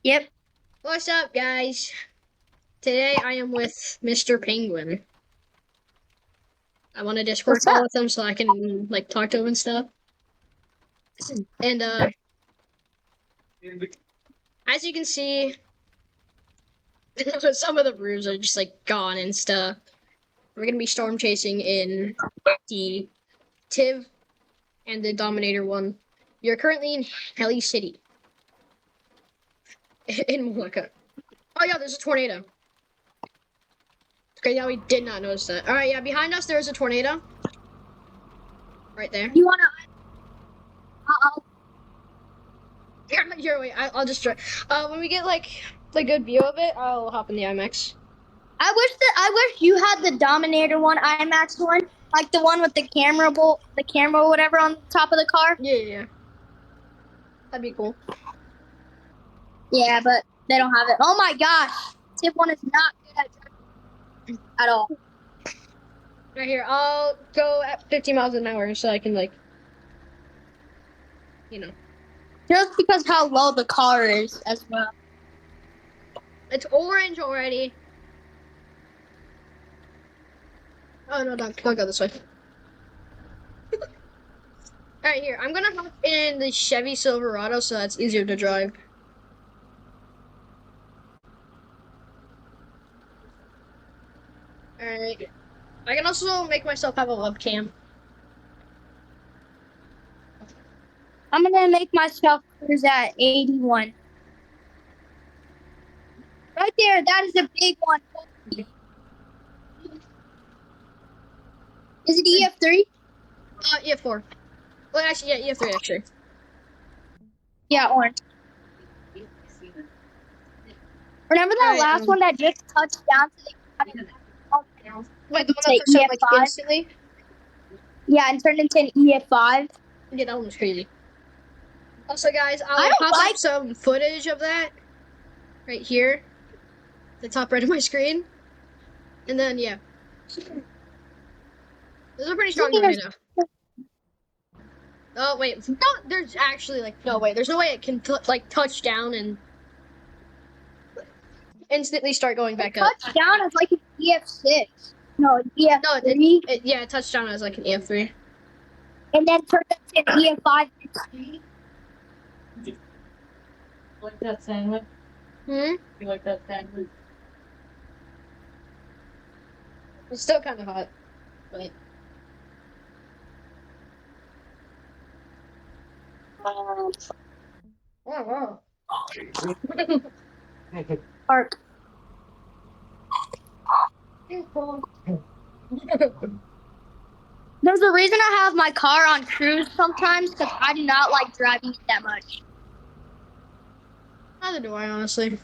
Yep. What's up, guys? Today I am with Mr. Penguin. I'm on a Discord What's call up? with him so I can talk to him and stuff. And as you can see, some of the roofs are just gone and stuff. We're gonna be storm chasing in the Tiv and the Dominator one. You're currently in Helicity in Malacca. Oh yeah, there's a tornado. Okay, yeah, we did not notice that. All right, yeah, behind us there's a tornado. Right there. You wanna? Uh-oh. Here, wait. I'll just try. When we get the good view of it, I'll hop in the IMAX. I wish you had the Dominator one, IMAX one, like the one with the camera or whatever on the top of the car. Yeah. That'd be cool. Yeah, but they don't have it. Oh my gosh, Tip one is not good at driving at all. Right here, I'll go at 50 miles an hour so I can you know. Just because how low the car is as well. It's orange already. Oh no, don't go this way. All right, here. I'm gonna hop in the Chevy Silverado so that's easier to drive. All right. I can also make myself have a webcam. I'm gonna make myself cruise at 81. Right there, that is a big one. Is it EF3? EF4. Well, actually, yeah, EF3 actually. Yeah, orange. Remember that Alright, last one that just touched down to the wait, the one to that touched down EF5? instantly? Yeah, and turned into an EF5. Yeah, that one was crazy. Also, guys, I I'll don't pop like up some footage of that right here, the top right of my screen, and then yeah, those are pretty strong tornado. Oh wait, no, there's actually no way. There's no way it can touch down and instantly start going back up. touch down as like an EF6. No, an EF3. No, yeah, it touched down as like an EF3. And then turned into an EF5. Like that sandwich? Hmm. You like that sandwich? It's still kind of hot, but. Oh wow. Park. There's a reason I have my car on cruise sometimes because I do not like driving it that much. Neither do I, honestly.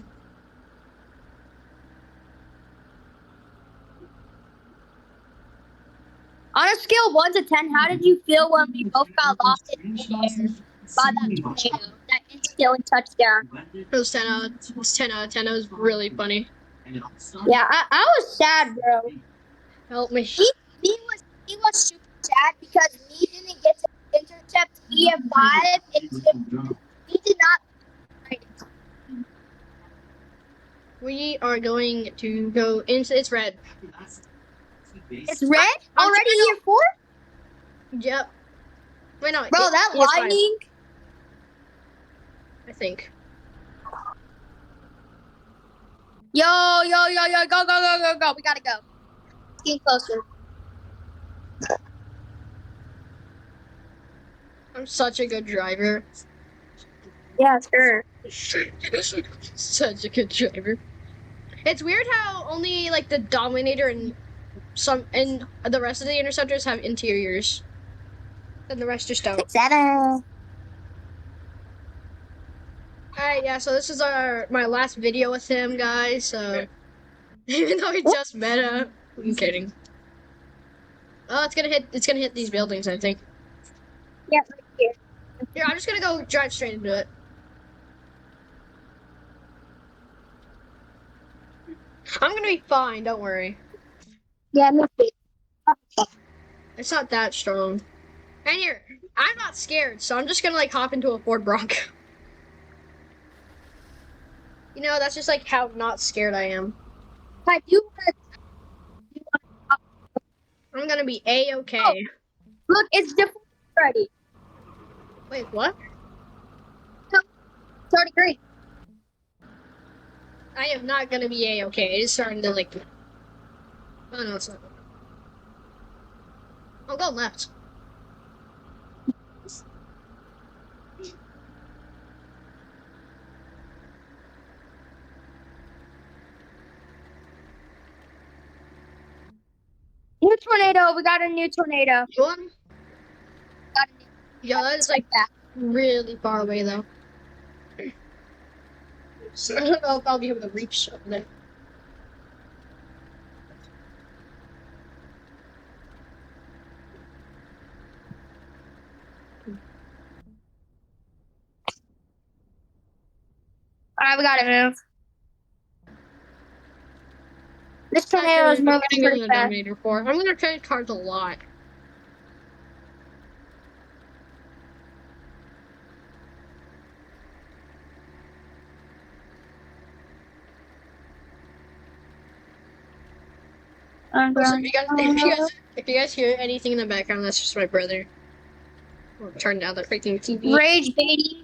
On a scale of 1 to 10, how did you feel when we both got lost in the air by that tornado, that instantly touchdown? It was 10 out. It was 10 out of 10. It was really funny. Yeah, I was sad, bro. Help me. He was super sad because he didn't get to intercept EF5 and he did not. We are going to go into it's red. It's red already EF4? Yep. Wait, no. Bro, that EF5, lightning. I think. Yo, go. We gotta go. Getting closer. I'm such a good driver. Yeah, sure. Such a good driver. It's weird how only the Dominator and the rest of the interceptors have interiors, and the rest just don't. 7. Alright, yeah. So this is my last video with him, guys. So even though we just met him, I'm kidding. Oh, it's gonna hit these buildings, I think. Yeah, right here. Here, I'm just gonna go drive straight into it. I'm gonna be fine, don't worry. Yeah, me too. It's not that strong. And here, I'm not scared, so I'm just gonna hop into a Ford Bronco. You know, that's just like how not scared I am. I do want to. I'm gonna be A-okay. Oh. Look, it's different already. Wait, what? It's already green. I am not gonna be A-okay. It's starting to like. Oh no, it's not. I'll go left. New tornado. We got a new tornado. You want? Got a new. Yeah, that is like that. really far away though. So I don't know if I'll be able to reach up there. All right, we gotta move. This tornado is Actually, I'm moving getting pretty in the fast. Dominator 4. I'm gonna trade cards a lot. Also, if you guys hear anything in the background, that's just my brother. We'll turn down the freaking TV. Rage baiting.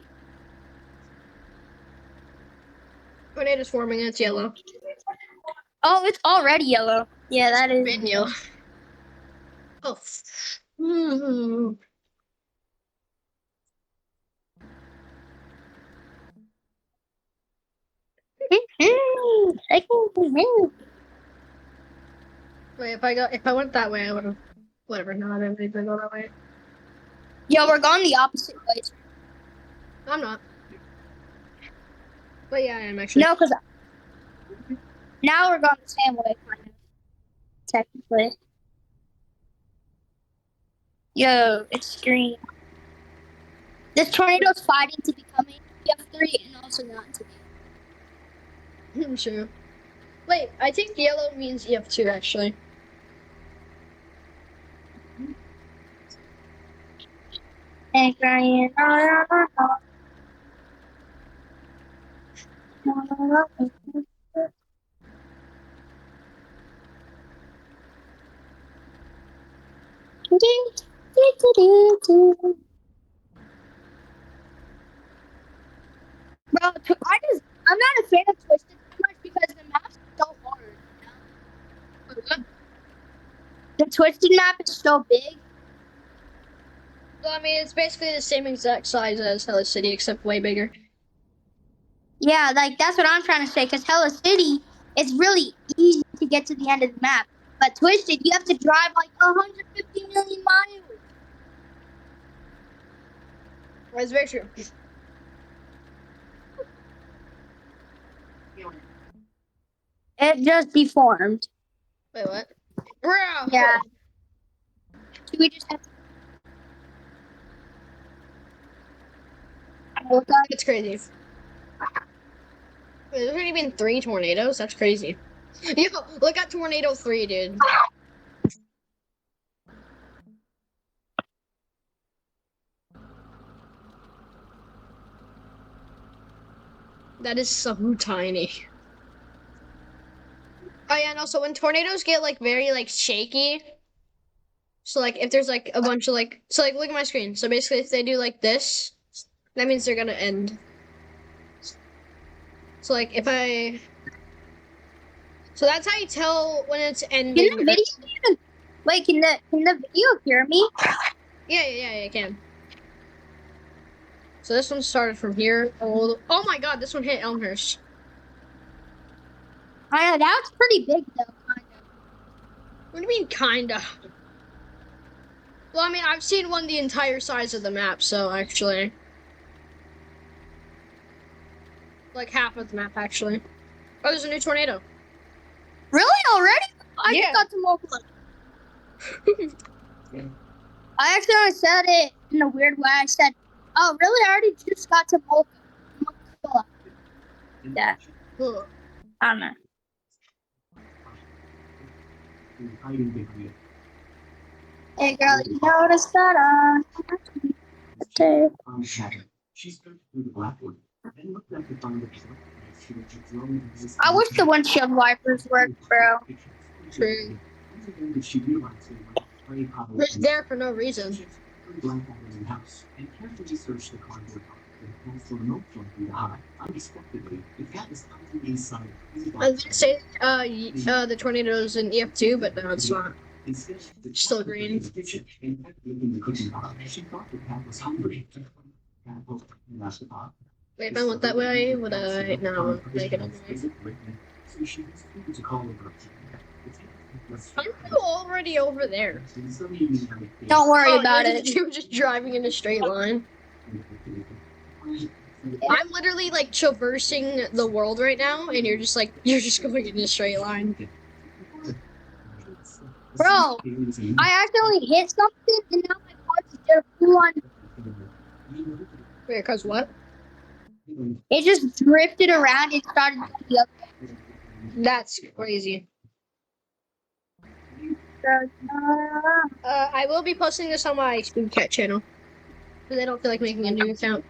Tornado's forming, and it's yellow. Oh, it's already yellow. Yeah, that is. Been yellow. Oh. Hmm. Wait, if I went that way, I would have. Whatever, no, I didn't need to go that way. Yo, we're going the opposite way. I'm not. But yeah, I am actually. No, because now we're going the same way, kind of. Technically. Yo, it's green. This tornado's fighting to become a F3 and also not to be. I'm sure. Wait, I think yellow means EF2 actually. And crying. Bro, I'm not a fan of Twisted too much because the map's so hard. You know? The Twisted map is so big. Well, I mean, it's basically the same exact size as Helicity, except way bigger. Yeah, like that's what I'm trying to say. Because Helicity, it's really easy to get to the end of the map. But Twisted, you have to drive like 150 million miles. That's very true. It just deformed. Wait, what? Bro! Yeah. So we just have to look up. It's crazy. Wait, there's already been 3 tornadoes? That's crazy. Yo, look at Tornado 3, dude. That is so tiny. Oh yeah, and also when tornadoes get like very like shaky, so like if there's like a bunch of like, so like look at my screen. So basically if they do like this, that means they're gonna end. So like if I, so that's how you tell when it's ending. Can the video? Wait, can the video hear me? Yeah, I can. So this one started from here. Oh my god, this one hit Elmhurst. I know, that was pretty big though, kind of. What do you mean, kinda? Well, I mean, I've seen one the entire size of the map, so actually. Like half of the map, actually. Oh, there's a new tornado. Really? Already? I Yeah. just got to Mocha. I accidentally said it in a weird way. I said, oh, really? I already just got to Mocha. Yeah. Ugh. I don't know. Hey, girl, you noticed that She scoped through the blackboard, then looked up to find the result. I wish the windshield wipers worked, bro. True. It's there for no reason. I was gonna say the tornadoes in EF2, but no, it's not. Still green. Wait, if I went that way, would I? No, make it anyway. I'm already over there. Don't worry Oh, about you're it. just, you're just driving in a straight line. I'm literally like traversing the world right now, and you're just going in a straight line. Bro, I accidentally hit something and now my car just flew on. Wait, cause what? It just drifted around and started to the other That's crazy. I will be posting this on my Spoon Cat channel, because I don't feel like making a new account.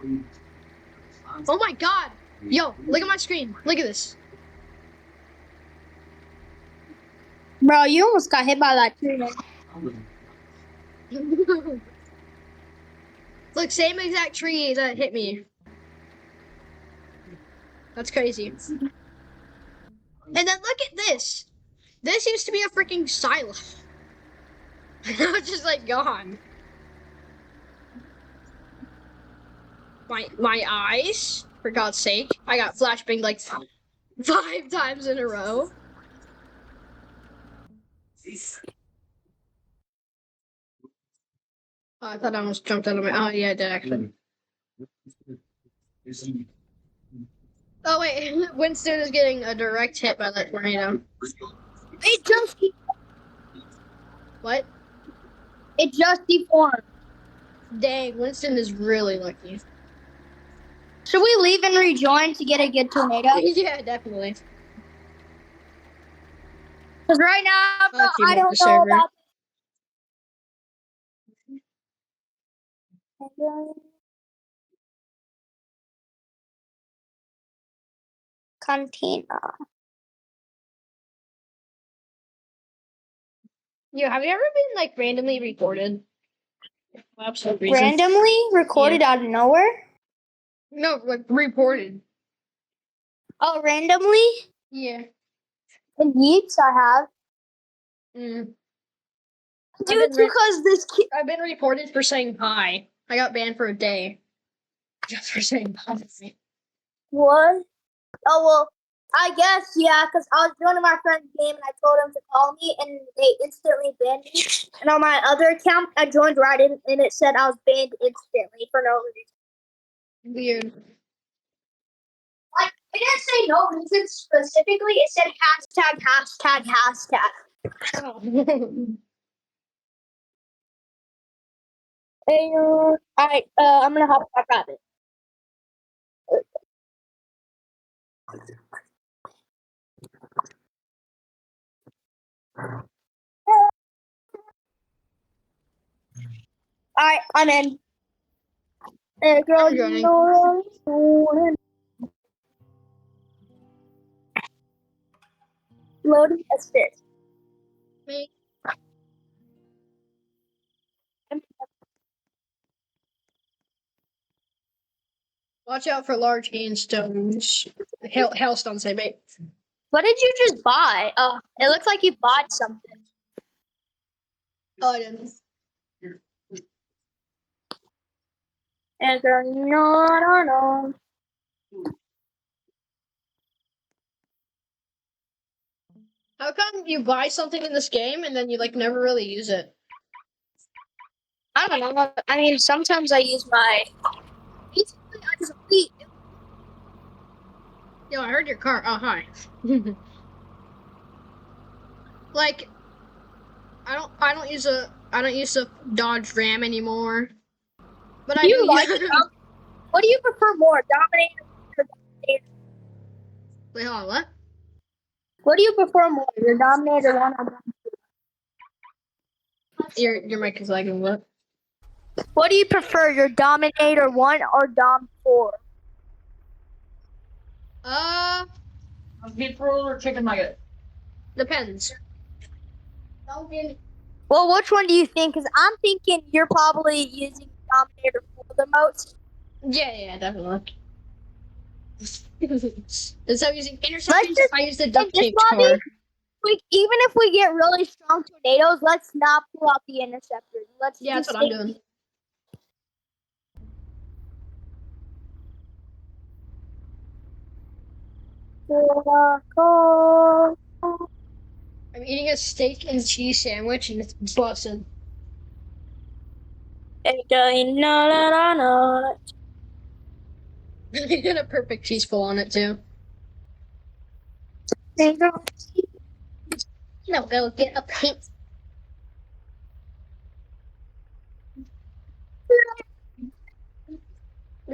Oh my god! Yo, look at my screen. Look at this. Bro, you almost got hit by that tree, man. Look, same exact tree that hit me. That's crazy. And then look at this. This used to be a freaking silo. Now it's just like gone. My eyes, for God's sake. I got flashbanged like 5 times in a row. Oh, I thought I almost jumped out of my. Oh yeah, I did actually. Oh wait, Winston is getting a direct hit by that tornado. It just What? deformed. Dang, Winston is really lucky. Should we leave and rejoin to get a good tornado? Yeah, definitely. Because right now, bro, Let's see I about don't the know server. about Cantina. Yo, have you ever been like randomly recorded? For absolute reason. Randomly recorded out of nowhere? No, like reported. Oh, randomly? Yeah. In Yeats, I have. Mm. Dude, because this kid. I've been reported for saying hi. I got banned for a day. Just for saying hi. What? Oh, well, I guess, yeah, because I was joining my friend's game and I told him to call me and they instantly banned me. And on my other account, I joined right in and it said I was banned instantly for no reason. Weird. Like, it didn't say no reason specifically, it said hashtag. Oh. Hey, alright, I'm gonna hop back at it. Alright, I'm in. Hey, girl, I'm you joining. know what I'm doing. Loading assist. Me. Watch out for large hailstones. Hailstones, I mate. What did you just buy? Oh, it looks like you bought something. Oh, I didn't. And girl, no. How come you buy something in this game and then you like never really use it? I don't know. I mean, sometimes I use my. Basically, I just eat. Yo, I heard your car. Oh, hi. Like, I don't use a Dodge Ram anymore. But I Do you do. like it? What do you prefer more, Dominator or Dominator? Wait, hold on. What? What do you prefer more, your Dominator one or Your mic is lagging. What? What do you prefer, your Dominator 1 or Dom 4? Beef roll or chicken nugget? Depends. Well, which one do you think? Because I'm thinking you're probably using Dominator for the most. Yeah, definitely. Instead of using Let's interceptors, just I use the in duct this tape lobby, car. even if we get really strong tornadoes, let's not pull out the interceptors. Let's Yeah, that's just what I'm doing. I'm eating a steak and cheese sandwich, and it's busting. I got a perfect cheese pull on it too. No, go get a pizza.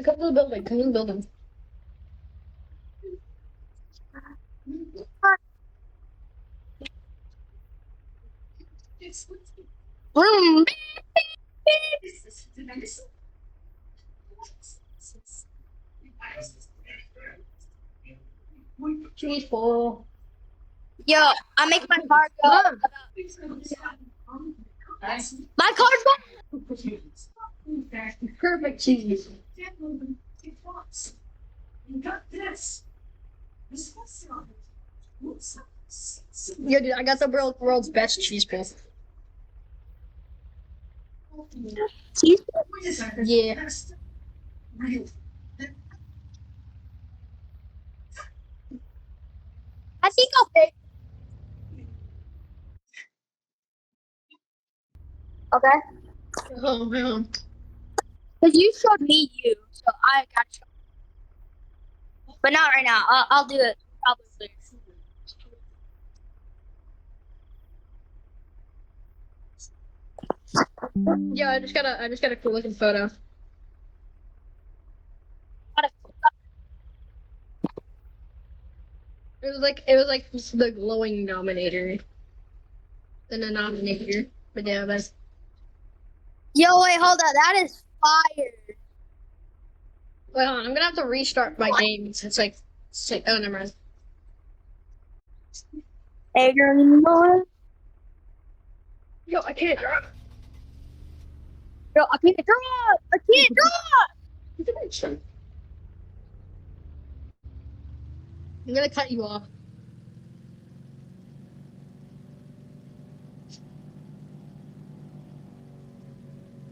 Come to the building. Come to the building. Vroom. Cheese pull. Yo, I make my car go. Mom. My car's going. Perfect cheese. Yo, dude, I got the world's best cheese pull. Cheese. Yeah. I think I'll pick. Okay. Oh man. Because you showed me you, so I got you. But not right now. I'll do it probably later. Yeah, I just got a cool looking photo. It was like the glowing Dominator. The denominator. But yeah, that's Yo, wait, hold on. That is fire. wait, hold on, I'm gonna have to restart my game. It's like oh never mind. Adrian, Yo, I can't drop. Yo, I can't drop. I can't drop. I'm gonna cut you off.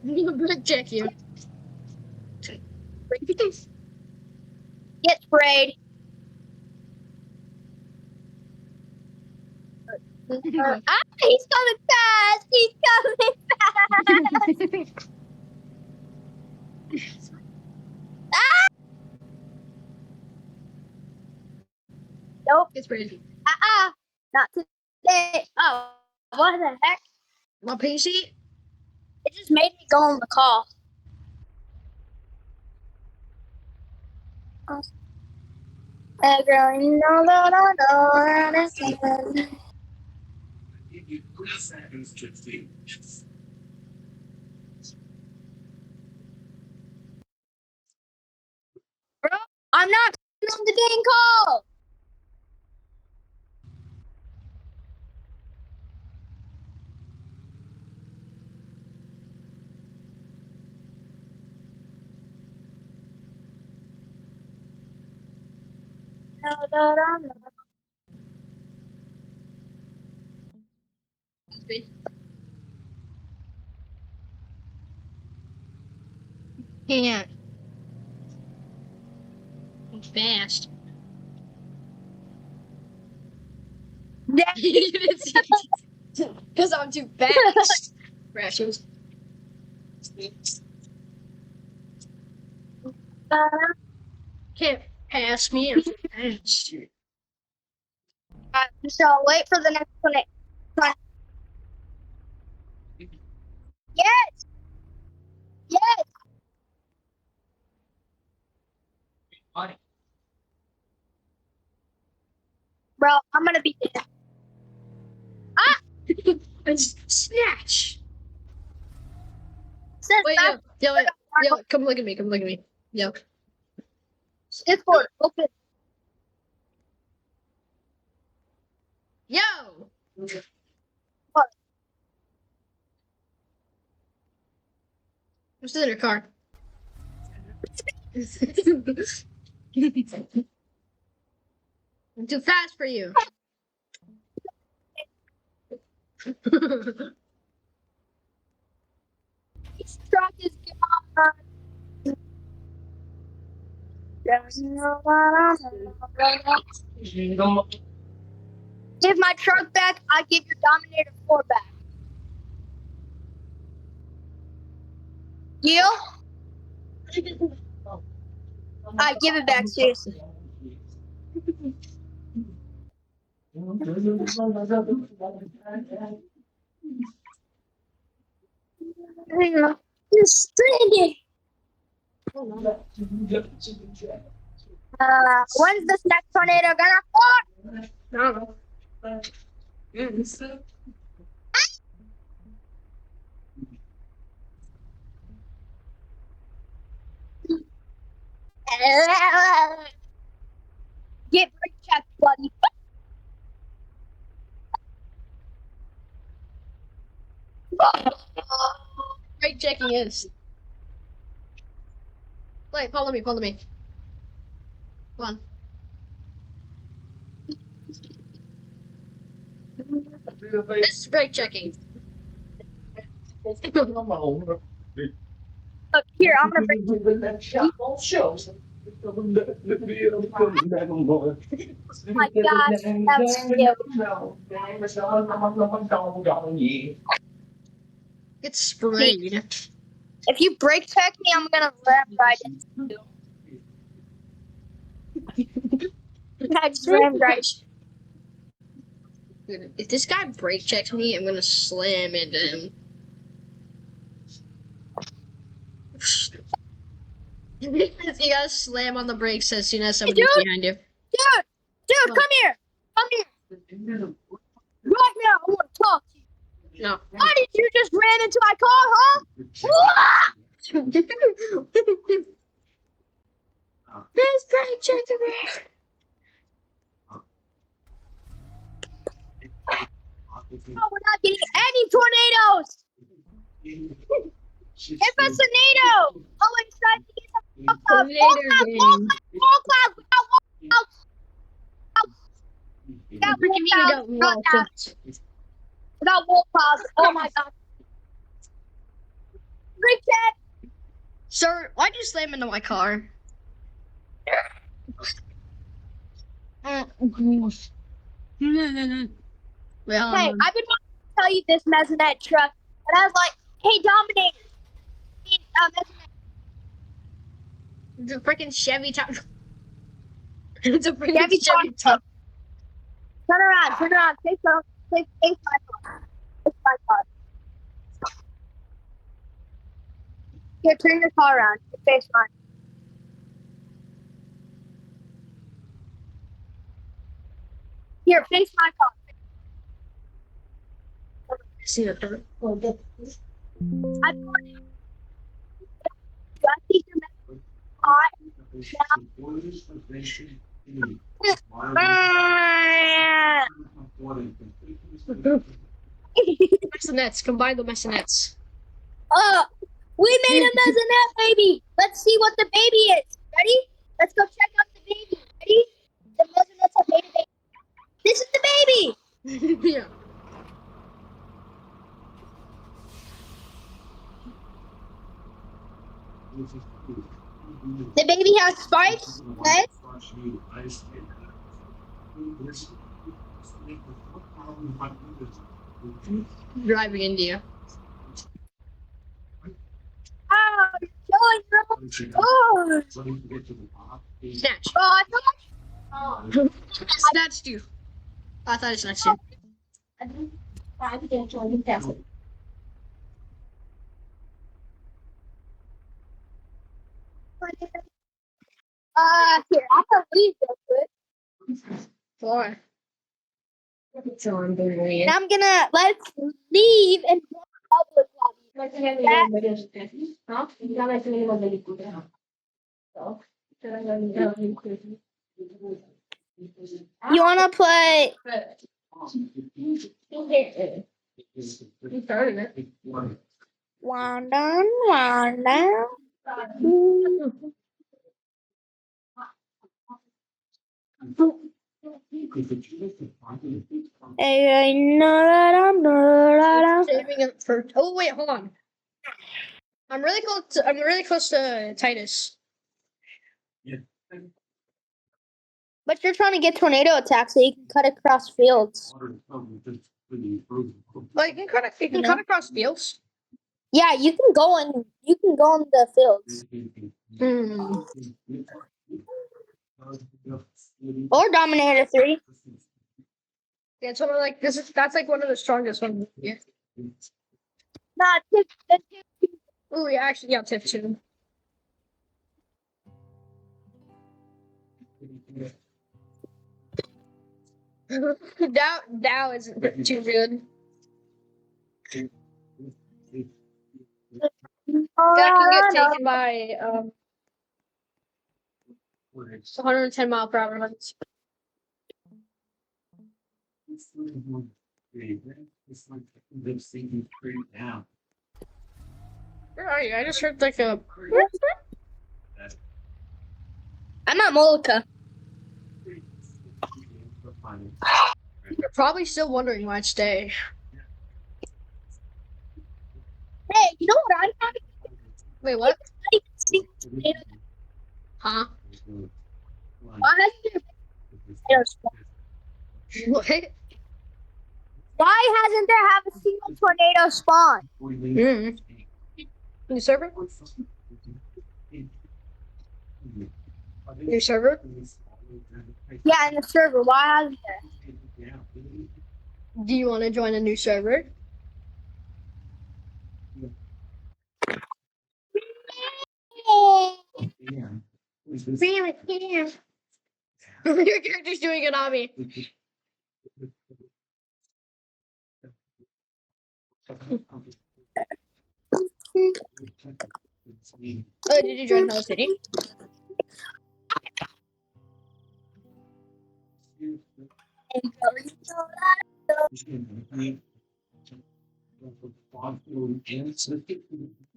I'm gonna check you. Get sprayed. He's coming fast. He's coming fast. Nope. It's crazy. Not today. Oh, what the heck? My PC? It just made me go on the call. Hey girl, you know that I know. Bro, I'm not on the dang call. Can't. I'm fast. Yeah. Because I'm too fast. Rashes. Can't pass me. I'm too fast. So wait for the next one. Yes. Yes. Bro, I'm gonna be there. It's snatch. Says Wait, yo, come look at me. Come look at me. Yo. Discord, open. I'm still in your car. I'm too fast for you. This truck is gone. Give my truck back, I give your Dominator 4 back. Deal? I give it back, seriously. You're stranded. When's this next tornado gonna fall? I don't know. Get brake check, buddy. Brake checking is. Wait, follow me, follow me. Come on. This is brake checking. Look, here, I'm gonna brake check. My gosh, that was cute. It's sprayed. If you brake check me, I'm gonna ram right into you. I just rammed right. If this guy brake checks me, I'm gonna slam into him. You gotta slam on the brakes as soon as somebody's behind you. Dude, come here. Come here. Right now, I want to talk to you. No. Why did you just ram into my car, huh? This brake checking me. Oh, we're not getting any tornadoes. Give us a tornado. Oh, it's time to get some clouds. Wall clouds. We got wall clouds. We got What do you mean we got wall clouds? We got wall clouds. Oh my god. Brake check. Sir, why'd you slam into my car? Well, Hey, I've been wanting to tell you this mezzanette truck, but I was like, hey, Dominator. It's a freaking Chevy top. It's a freaking Chevy Chevy top. Turn around. Face my car. Face my car. Here, turn your car around. Face mine. Here, face my car. See the third. I put it. Just keep your mess hot. Messinettes. Combine the messinettes. We made a mezzanette baby. Let's see what the baby is. Ready? Let's go check out the baby. Ready? The mezzanette's have made a baby. This is the baby. Yeah. The baby has spikes. Okay. Driving India. Oh, you're killing her. Oh. Snatch. Oh, I thought. Snatched you. I thought I snatched you. Here, I'm gonna leave real quick. Why? And I'm gonna let's leave and go to public lobby. You wanna play? You started it. One down, one down. Hey, Saving it for. Oh wait, hold on. I'm really close to Titus. But you're trying to get tornado attacks so you can cut across fields. Like you can cut across fields. Yeah, you can go in the fields. Or Dominator 3. Yeah, so like that's like one of the strongest ones. Yeah. Not Oh yeah, actually yeah, tip 2. Dow isn't too good. That can get taken by 110 mile per hour winds. Where are you? I just heard like a. I'm at Moloka. You're probably still wondering why it's day. Hey, you know what I'm having? Wait, what? Why Huh? hasn't there been tornado spawn? What? Why hasn't there have a single tornado spawn? New server? New server? Yeah, in the server. Why hasn't there? Do you want to join a new server? Really? Yeah. Your character's doing it on me. Oh, did you join Helicity?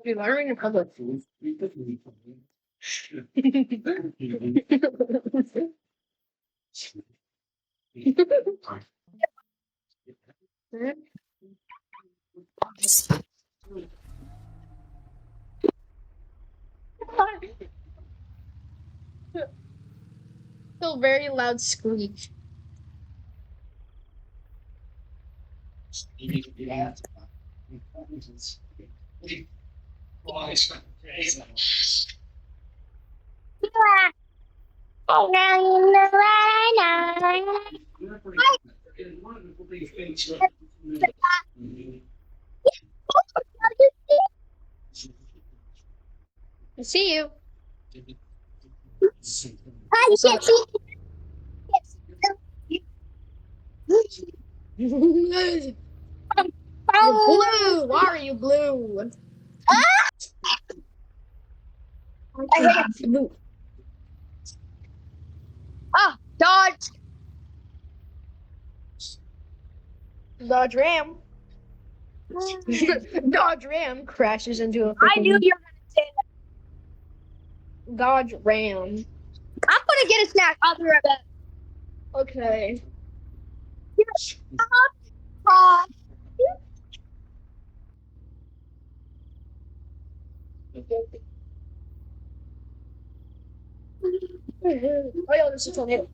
Dude, why are we in public? Still very loud squeak. I see you. Hi, you can't see. You're blue. Why are you blue? I hit it. Blue. Ah, dodge. Dodge Ram. Dodge Ram crashes into a I knew you were gonna say that. Dodge Ram. I'm gonna get a snack. I'll be right back. Okay. Oh yeah, this is a tornado.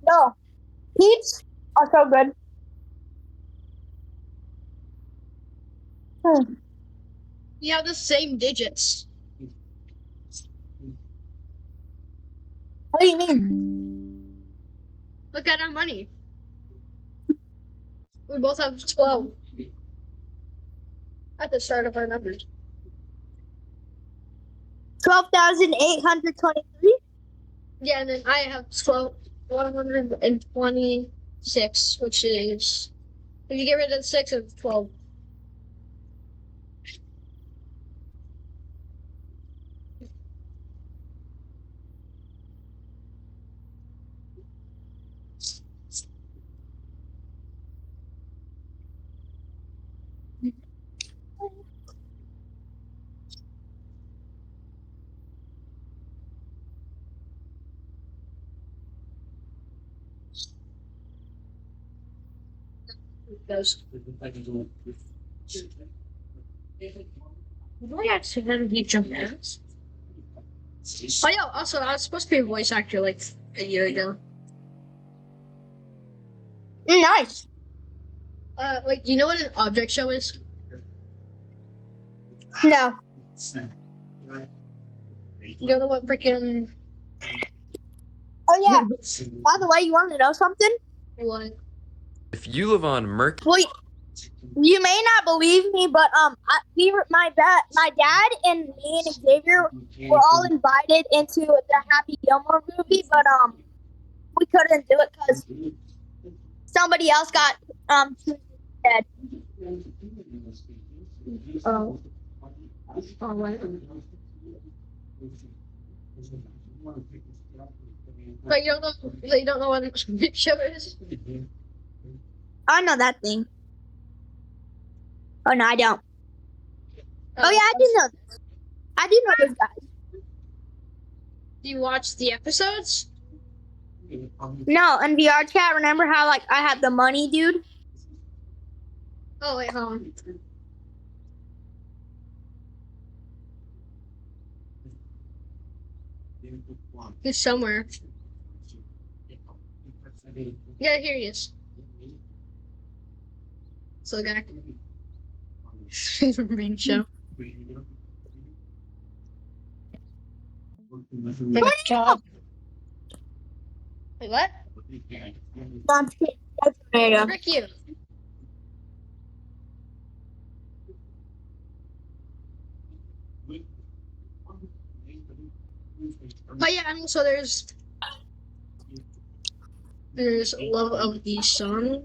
No, peeps are so good. You have the same digits. What do you mean? Look at our money. We both have 12 at the start of our numbers. 12,823. Yeah, and then I have 126, which is, if you get rid of the 6, it's 12. Goes. Do I actually have to jump dance? Oh, yeah, also, I was supposed to be a voice actor like a year ago. Nice. Like, do you know what an object show is? No. You don't know what freaking. Oh yeah. By the way, you want to know something? What? If you live on Mercury, Well, you may not believe me, but my dad and me and Xavier were all invited into the Happy Gilmore movie, but we couldn't do it because somebody else got dead. Oh. Oh, what? But you don't know what an object show is? I know that thing. Oh no, I don't. Oh yeah, I do know this. I do know this guy. Do you watch the episodes? No, in VR chat, remember how like I have the money, dude? Oh, wait, hold on. He's somewhere. Yeah, here he is. So, guy. He's from Main Show. Good job. Wait, what? Frick you. But yeah, and so there's Love of the Sun.